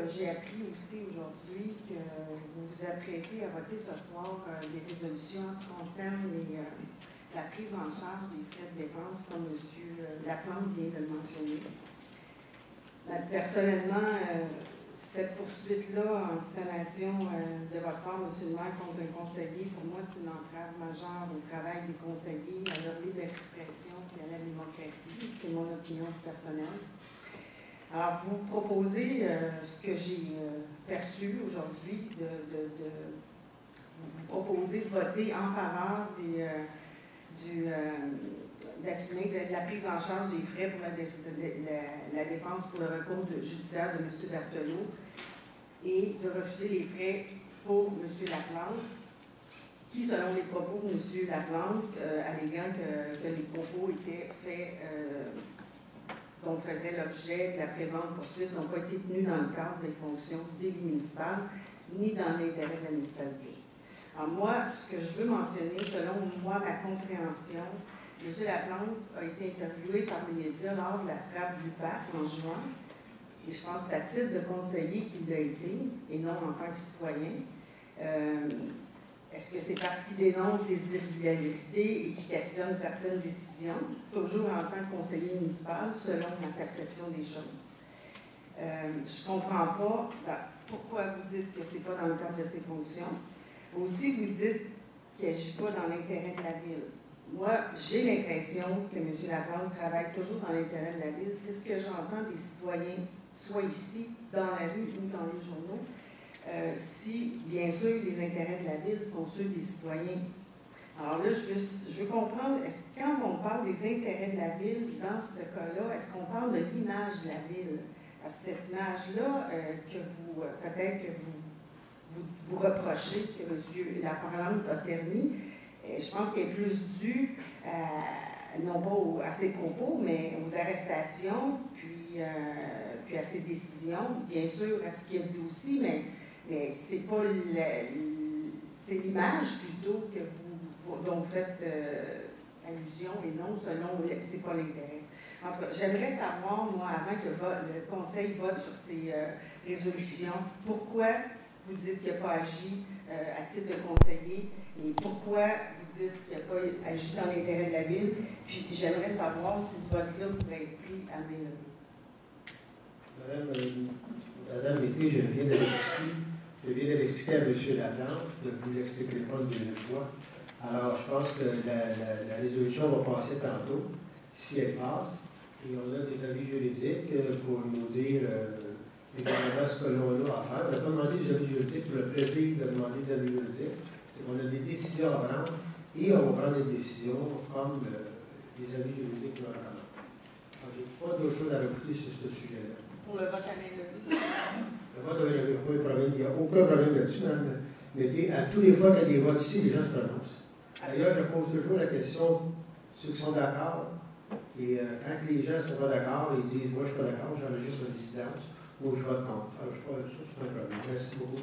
J'ai appris aussi aujourd'hui que vous vous apprêtez à voter ce soir des résolutions en ce qui concerne la prise en charge des frais de dépenses, comme M. Laplante vient de le mentionner. Personnellement, cette poursuite-là en diffamation de votre part, M. le maire, contre un conseiller, pour moi, c'est une entrave majeure au travail des conseillers, à leur libre expression et à la démocratie. C'est mon opinion personnelle. Alors, vous proposez ce que j'ai perçu aujourd'hui, vous proposez de voter en faveur d'assumer de la prise en charge des frais pour la dépense pour le recours judiciaire de M. Berthelot et de refuser les frais pour M. Laplante, qui, selon les propos de M. Laplante, alléguant que les propos étaient faits dont faisait l'objet de la présente poursuite n'ont pas été tenus dans le cadre des fonctions d'élu municipal ni dans l'intérêt de la municipalité. Alors moi, ce que je veux mentionner, selon moi, ma compréhension, M. Laplante a été interviewé par les médias lors de la frappe du parc en juin, et je pense que c'est à titre de conseiller qu'il l'a été, et non en tant que citoyen. Est-ce que c'est parce qu'il dénonce des irrégularités et qu'il questionne certaines décisions, toujours en tant que conseiller municipal, selon ma perception des choses? Je ne comprends pas pourquoi vous dites que ce n'est pas dans le cadre de ses fonctions. Aussi, vous dites qu'il n'agit pas dans l'intérêt de la ville. Moi, j'ai l'impression que M. Laplante travaille toujours dans l'intérêt de la ville. C'est ce que j'entends des citoyens, soit ici, dans la rue ou dans les journaux. Si, bien sûr, les intérêts de la ville sont ceux des citoyens. Alors là, je veux comprendre, est-ce que quand on parle des intérêts de la ville, dans ce cas-là, est-ce qu'on parle de l'image de la ville? Parce que cette image-là, que vous, peut-être que vous reprochez que M. Laplante a terni, je pense qu'elle est plus due, non pas à ses propos, mais aux arrestations, puis à ses décisions, bien sûr à ce qu'il a dit aussi, mais c'est pas c'est l'image plutôt que dont vous faites allusion et non selon c'est pas l'intérêt. En tout cas, j'aimerais savoir, moi, avant que le Conseil vote sur ces résolutions, pourquoi vous dites qu'il n'a pas agi à titre de conseiller et pourquoi vous dites qu'il n'a pas agi dans l'intérêt de la ville. Puis j'aimerais savoir si ce vote-là pourrait être pris à main levée. Madame Mété, je viens d'expliquer à M. Laplante, de vous l'expliquer pas une deuxième fois. Alors, je pense que la résolution va passer tantôt, si elle passe, et on a des avis juridiques pour nous dire exactement ce que l'on a à faire. On n'a pas demandé des avis juridiques pour le plaisir de demander des avis juridiques. C'est qu'on a des décisions à prendre, et on va prendre des décisions comme les avis juridiques que l'on a. Alors, je n'ai pas d'autre chose à rajouter sur ce sujet-là. Pour le vote à main levée. Le vote à main levée, il n'y a aucun problème là-dessus, Mme Mété. À tous les fois qu'il y a des votes ici, les gens se prononcent. D'ailleurs, je pose toujours la question, ceux qui sont d'accord, et quand les gens ne sont pas d'accord, ils disent, moi je ne suis pas d'accord, j'enregistre ma dissidence, ou je vote contre. Alors, je crois que ça, c'est pas un problème. Merci beaucoup.